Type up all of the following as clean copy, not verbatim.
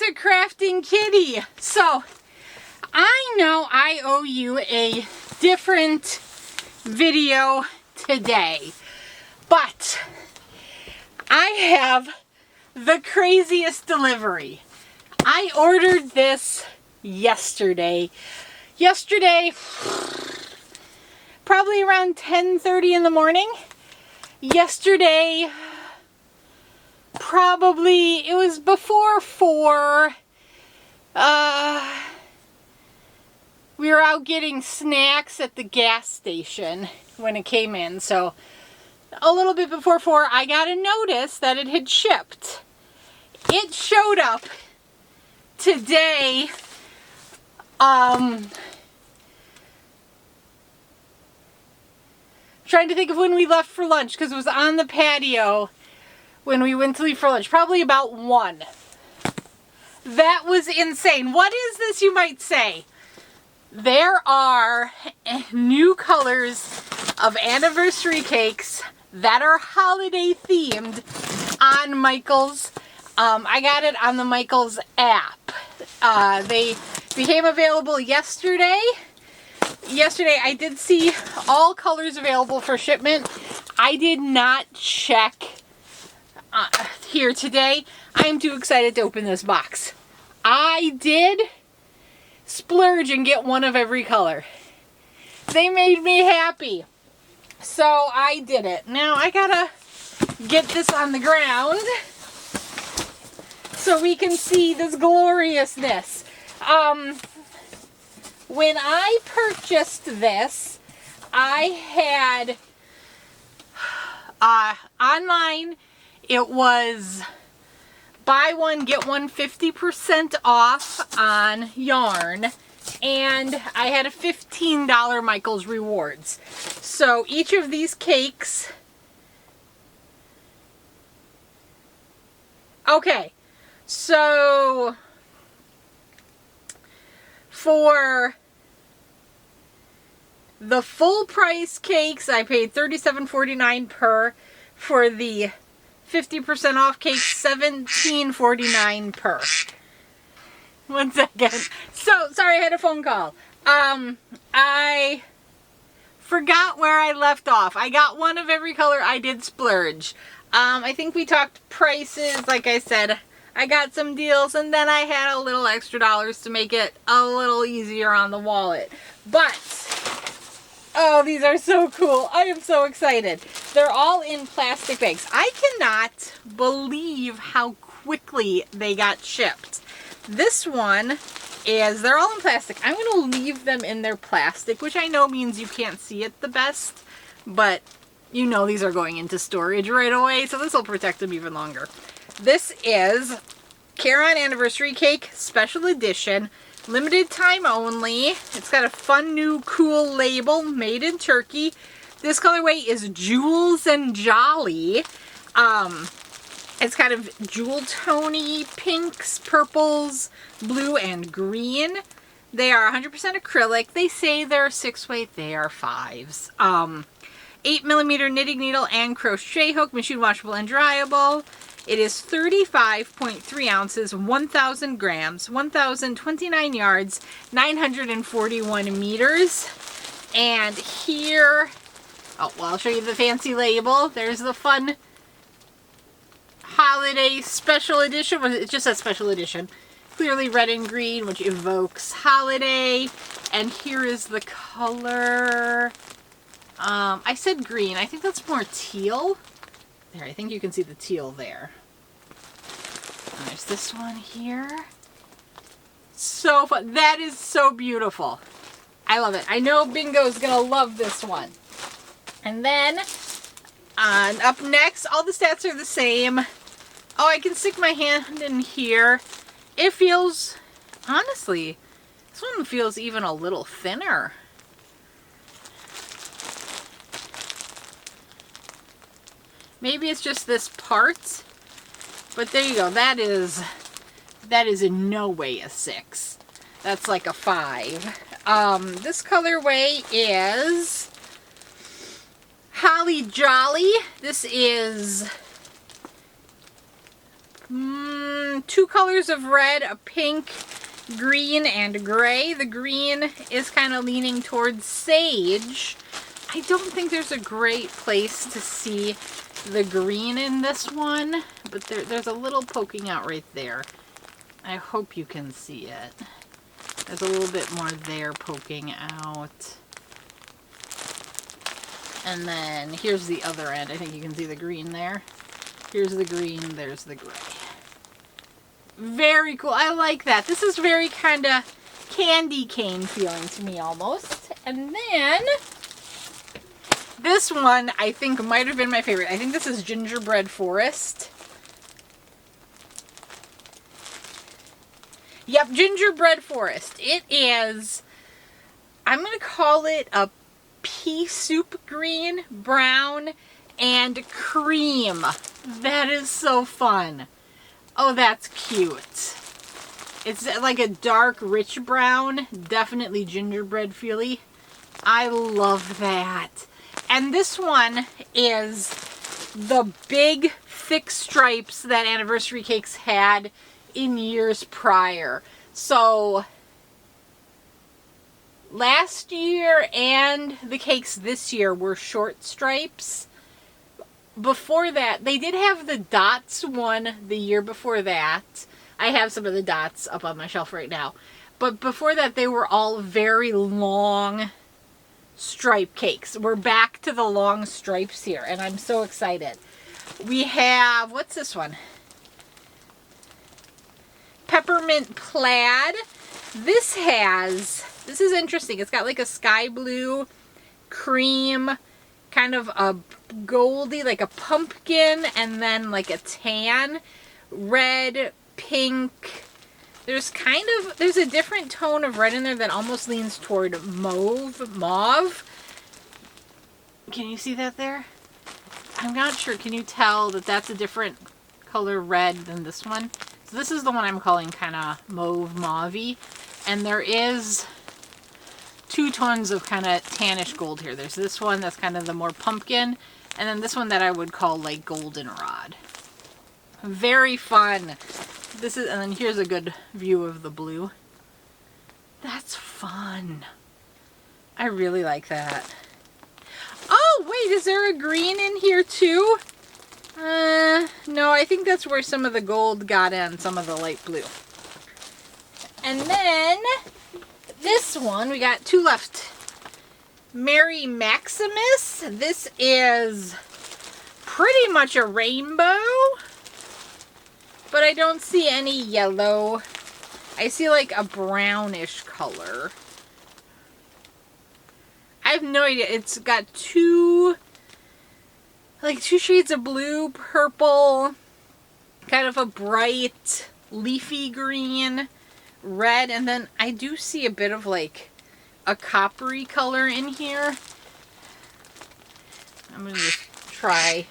to Krafting Kitty. So, I know I owe you a different video today, but I have the craziest delivery. I ordered this yesterday, probably around 10:30 in the morning. Yesterday, probably, it was before 4. We were out getting snacks at the gas station when it came in. So, a little bit before 4, I got a notice that it had shipped. It showed up today, trying to think of when we left for lunch, because it was on the patio when we went to leave for lunch, probably about 1. That was insane. What is this, you might say? There are new colors of anniversary cakes that are holiday themed on Michaels. I got it on the Michaels app. They became available yesterday. Yesterday I did see all colors available for shipment. I did not check here today. I am too excited to open this box. I did splurge and get one of every color. They made me happy. So I did it. Now I gotta get this on the ground so we can see this gloriousness. When I purchased this, I had online, it was buy one, get one 50% off on yarn, and I had a $15 Michaels rewards. So each of these cakes, okay, so for the full price cakes, I paid $37.49 per. For the 50% off cakes, $17.49 per. 1 second. So, sorry, I had a phone call. I forgot where I left off. I got one of every color. I did splurge. I think we talked prices. Like I said, I got some deals, and then I had a little extra dollars to make it a little easier on the wallet. But, oh, these are so cool. I am so excited. They're all in plastic bags. I cannot believe how quickly they got shipped. This one is, they're all in plastic. I'm going to leave them in their plastic, which I know means you can't see it the best, but you know these are going into storage right away, so this will protect them even longer. This is Caron Anniversary Cake Special Edition. Limited time only. It's got a fun new cool label, made in Turkey. This colorway is Jewels and Jolly. It's kind of jewel tony pinks, purples, blue, and green. They are 100% acrylic. They say they're 6-weight. They are 5s. 8mm knitting needle and crochet hook, machine washable and dryable. It is 35.3 ounces, 1,000 grams, 1,029 yards, 941 meters. And here, oh, well, I'll show you the fancy label. There's the fun holiday special edition. It just says special edition. Clearly red and green, which evokes holiday. And here is the color. I said green. I think that's more teal. There, I think you can see the teal there. And there's this one here. So fun. That is so beautiful. I love it. I know Bingo's gonna love this one. And then, up next, all the stats are the same. Oh, I can stick my hand in here. It feels, honestly, this one feels even a little thinner. Maybe it's just this part, but there you go. That is in no way a 6. That's like a 5. This colorway is Holly Jolly. This is two colors of red, a pink, green, and gray. The green is kind of leaning towards sage. I don't think there's a great place to see the green in this one, but there's a little poking out right there. I hope you can see it. There's a little bit more there poking out. And then here's the other end. I think you can see the green there. Here's the green, there's the gray. Very cool. I like that. This is very kind of candy cane feeling to me almost. And then this one I think might have been my favorite. I think this is Gingerbread Forest. Yep, Gingerbread Forest. It is, I'm going to call it a pea soup green, brown, and cream. That is so fun. Oh, that's cute. It's like a dark, rich brown, definitely gingerbread feely. I love that. And this one is the big, thick stripes that Anniversary Cakes had in years prior. So last year and the cakes this year were short stripes. Before that, they did have the dots one the year before that. I have some of the dots up on my shelf right now. But before that, they were all very long stripe cakes. We're back to the long stripes here, and I'm so excited. We have, what's this one? Peppermint Plaid. This is interesting. It's got like a sky blue, cream, kind of a goldy, like a pumpkin, and then like a tan, red, pink. There's a different tone of red in there that almost leans toward mauve. Can you see that there? I'm not sure. Can you tell that that's a different color red than this one? So this is the one I'm calling kind of mauve-y. And there is two tones of kind of tannish gold here. There's this one that's kind of the more pumpkin, and then this one that I would call like goldenrod. Very fun. And then here's a good view of the blue. That's fun. I really like that. Oh, wait, is there a green in here too? No, I think that's where some of the gold got in, some of the light blue. And then this one, we got two left. Mary Maximus. This is pretty much a rainbow, but I don't see any yellow. I see like a brownish color. I have no idea. It's got two shades of blue, purple, kind of a bright leafy green, red, and then I do see a bit of like a coppery color in here. I'm gonna just try.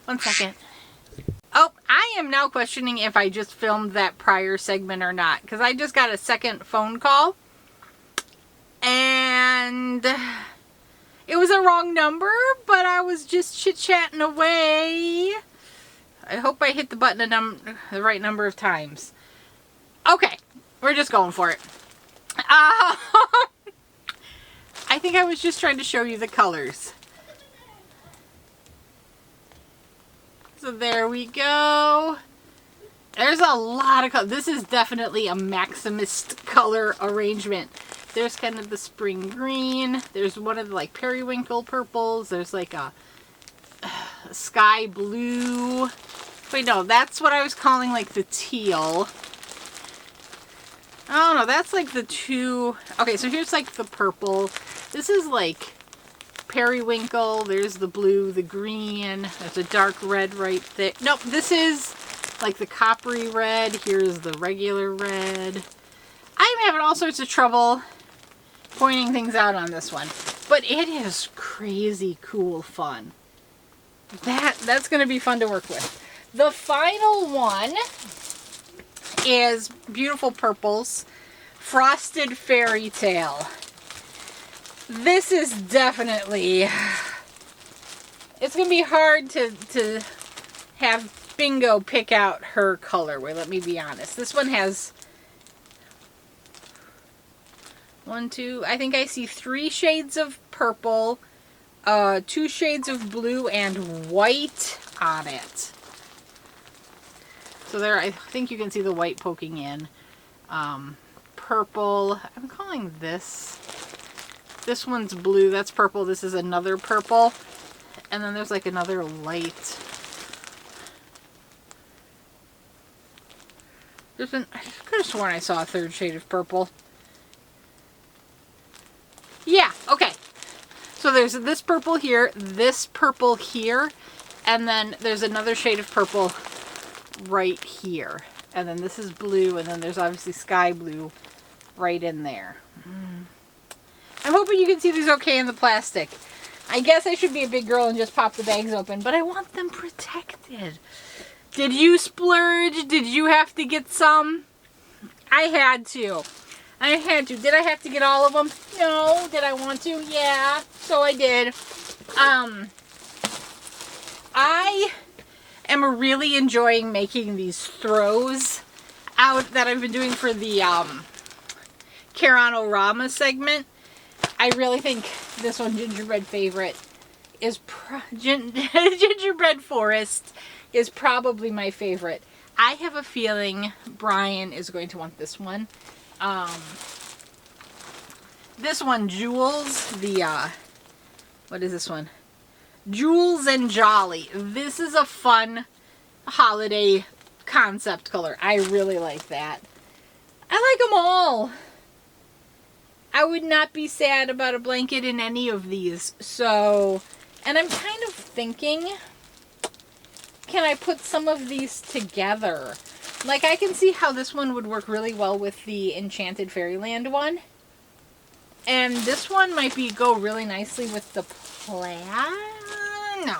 1 second. Oh, I am now questioning if I just filmed that prior segment or not, because I just got a second phone call and it was a wrong number, but I was just chit-chatting away. I hope I hit the button the right number of times. Okay, we're just going for it. I think I was just trying to show you the colors. So there we go. There's a lot of color. This is definitely a Maximist color arrangement. There's kind of the spring green. There's one of the like periwinkle purples. There's like a sky blue. Wait, no, that's what I was calling like the teal. Oh no, that's like the two. Okay, so here's like the purple. This is like periwinkle. There's the blue, the green. There's a dark red right there. Nope, this is like the coppery red. Here's the regular red. I'm having all sorts of trouble pointing things out on this one, but it is crazy cool fun. That's going to be fun to work with. The final one is Beautiful Purples Frosted Fairy Tale. This is definitely, it's going to be hard to have bingo pick out her colorway. Let me be honest. This one has 1, 2, I think I see 3 shades of purple, 2 shades of blue, and white on it. So there, I think you can see the white poking in. Purple, I'm calling this one's blue, that's purple, this is another purple. And then there's like another light. I could have sworn I saw a 3rd shade of purple. Yeah, okay. So there's this purple here, and then there's another shade of purple right here. And then this is blue, and then there's obviously sky blue right in there. I'm hoping you can see these okay in the plastic. I guess I should be a big girl and just pop the bags open, but I want them protected. Did you splurge? Did you have to get some? I had to. Did I have to get all of them? No. Did I want to? Yeah. So I did. I am really enjoying making these throws out that I've been doing for the Caron segment. I really think this one, Gingerbread Favorite, is Gingerbread Forest is probably my favorite. I have a feeling Brian is going to want this one. This one, Jules, what is this one? Jules and Jolly. This is a fun holiday concept color. I really like that. I like them all. I would not be sad about a blanket in any of these. So, and I'm kind of thinking, can I put some of these together? Like, I can see how this one would work really well with the Enchanted Fairyland one. And this one might go really nicely with the plaid. No.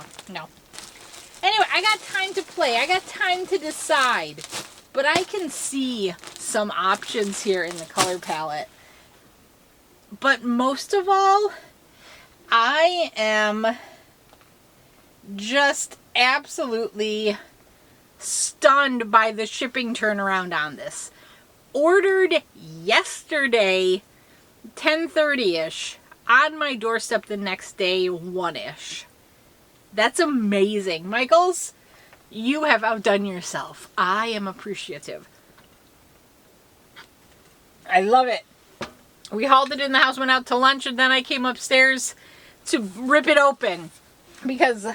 Anyway, I got time to play. I got time to decide. But I can see some options here in the color palette. But most of all, I am just absolutely stunned by the shipping turnaround on this. Ordered yesterday, 10:30-ish, on my doorstep the next day, 1-ish. That's amazing. Michaels, you have outdone yourself. I am appreciative. I love it. We hauled it in the house, went out to lunch, and then I came upstairs to rip it open. Because,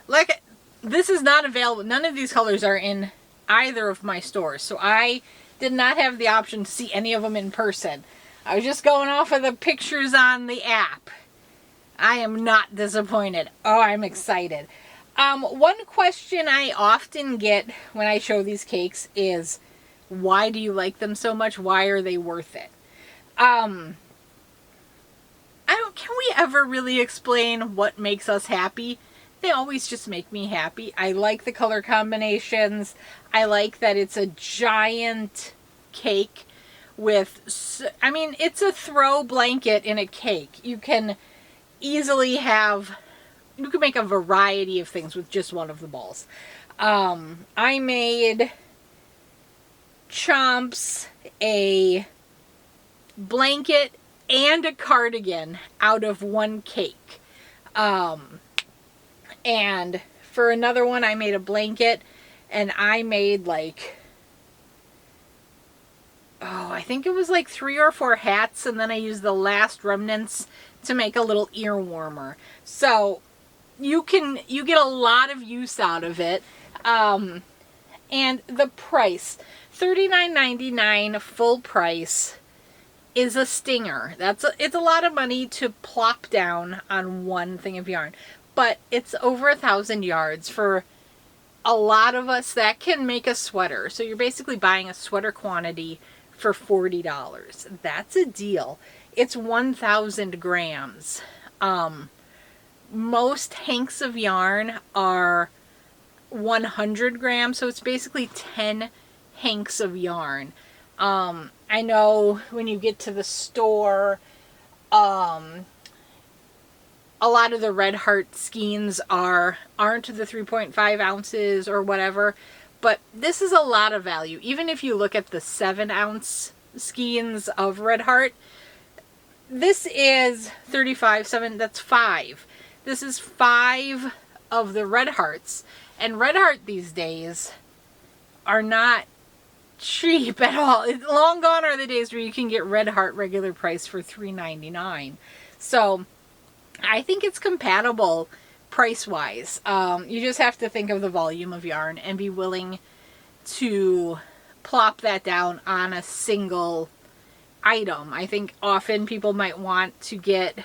like, this is not available. None of these colors are in either of my stores. So I did not have the option to see any of them in person. I was just going off of the pictures on the app. I am not disappointed. Oh, I'm excited. One question I often get when I show these cakes is, why do you like them so much? Why are they worth it? Can we ever really explain what makes us happy? They always just make me happy. I like the color combinations. I like that it's a giant cake with, I mean, it's a throw blanket in a cake. You can easily you can make a variety of things with just one of the balls. I made Chomps a blanket and a cardigan out of one cake. And for another one, I made a blanket, and I made like, I think it was like 3 or 4 hats, and then I used the last remnants to make a little ear warmer. So you get a lot of use out of it. And the price, $39.99 full price, is a stinger. It's a lot of money to plop down on one thing of yarn, but it's over 1,000 yards. For a lot of us, that can make a sweater. So you're basically buying a sweater quantity for $40. That's a deal. It's 1,000 grams. Most hanks of yarn are 100 grams, so it's basically 10 hanks of yarn. I know when you get to the store, a a lot of the Red Heart skeins aren't the 3.5 ounces or whatever, but this is a lot of value. Even if you look at the 7-ounce skeins of Red Heart, this is 35.7, that's 5. This is 5 of the Red Hearts. And Red Heart these days are not cheap at all. Long gone are the days where you can get Red Heart regular price for $3.99. So I think it's compatible price-wise. You just have to think of the volume of yarn and be willing to plop that down on a single item. I think often people might want to get,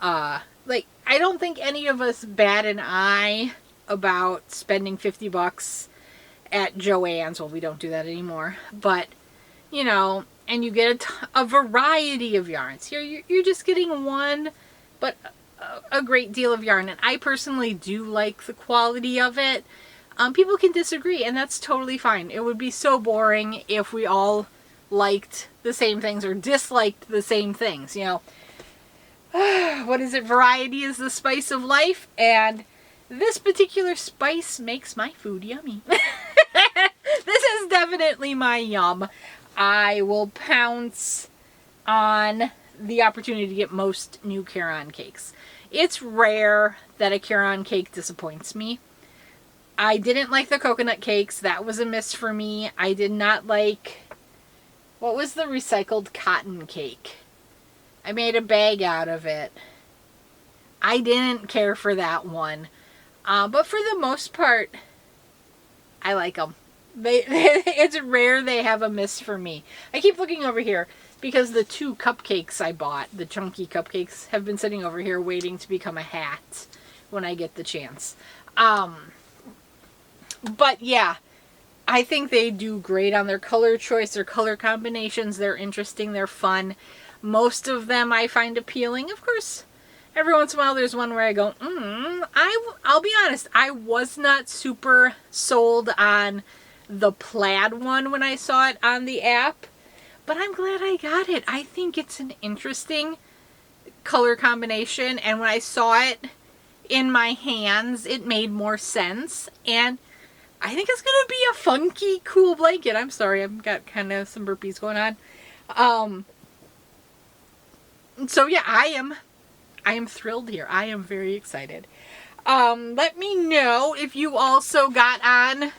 like, I don't think any of us bat an eye about spending $50 at Joann's. Well, we don't do that anymore. But, you know, and you get a variety of yarns. Here, you're just getting one, but a great deal of yarn. And I personally do like the quality of it. People can disagree, and that's totally fine. It would be so boring if we all liked the same things or disliked the same things, you know. What is it? Variety is the spice of life, and this particular spice makes my food yummy. This is definitely my yum. I will pounce on the opportunity to get most new Caron cakes. It's rare that a Caron cake disappoints me. I didn't like the coconut cakes. That was a miss for me. I did not like... What was the recycled cotton cake? I made a bag out of it. I didn't care for that one. But for the most part, I like them. It's rare they have a miss for me. I keep looking over here because the 2 cupcakes I bought, the chunky cupcakes, have been sitting over here waiting to become a hat when I get the chance. But yeah, I think they do great on their color choice, their color combinations. They're interesting, they're fun. Most of them I find appealing. Of course, every once in a while there's one where I go, I'll be honest, I was not super sold on the plaid one when I saw it on the app, but I'm glad I got it. I think it's an interesting color combination, and when I saw it in my hands, it made more sense, and I think it's gonna be a funky, cool blanket. I'm sorry, I've got kind of some burpees going on. So yeah, I am thrilled here. I am very excited. Let me know if you also got on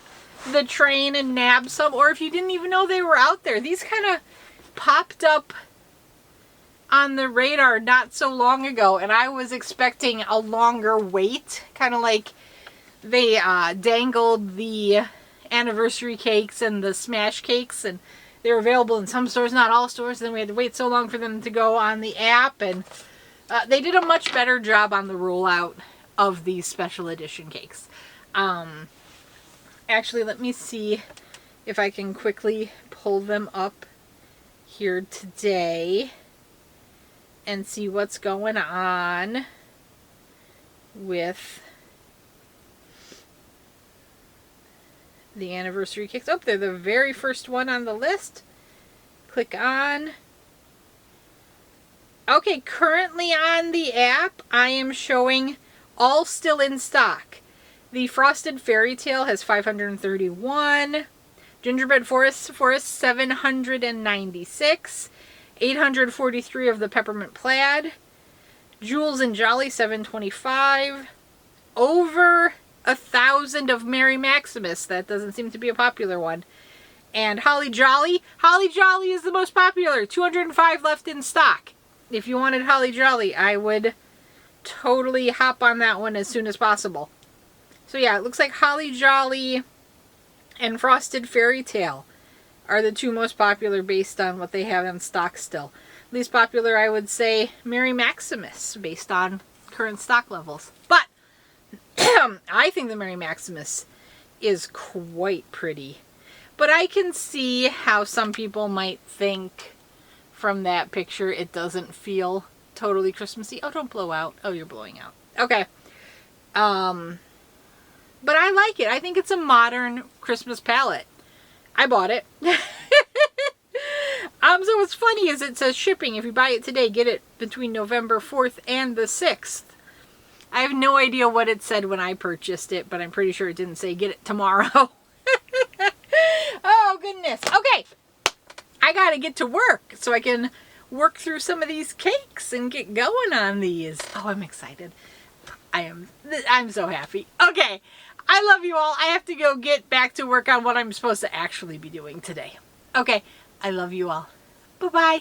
the train and nabbed some, or if you didn't even know they were out there. These kind of popped up on the radar not so long ago, and I was expecting a longer wait, kind of like they dangled the anniversary cakes and the smash cakes, and they were available in some stores, not all stores. Then we had to wait so long for them to go on the app, and they did a much better job on the rollout of these special edition cakes. Actually, let me see if I can quickly pull them up here today and see what's going on with the anniversary cakes. Oh, they're the very first one on the list. Click on. Okay, currently on the app, I am showing all still in stock. The Frosted Fairy Tale has 531. Gingerbread Forest 796. 843 of the Peppermint Plaid. Jules and Jolly 725. Over 1,000 of Mary Maximus. That doesn't seem to be a popular one. And Holly Jolly. Holly Jolly is the most popular. 205 left in stock. If you wanted Holly Jolly, I would totally hop on that one as soon as possible. So yeah, it looks like Holly Jolly and Frosted Fairy Tale are the 2 most popular based on what they have in stock still. Least popular, I would say, Mary Maximus, based on current stock levels. But I think the Mary Maximus is quite pretty. But I can see how some people might think from that picture it doesn't feel totally Christmassy. Oh, don't blow out. Oh, you're blowing out. Okay. But I like it. I think it's a modern Christmas palette. I bought it. So what's funny is it says shipping. If you buy it today, get it between November 4th and the 6th. I have no idea what it said when I purchased it, but I'm pretty sure it didn't say get it tomorrow. Oh, goodness. Okay. I got to get to work so I can work through some of these cakes and get going on these. Oh, I'm excited. I'm so happy. Okay. I love you all. I have to go get back to work on what I'm supposed to actually be doing today. Okay. I love you all. Bye-bye.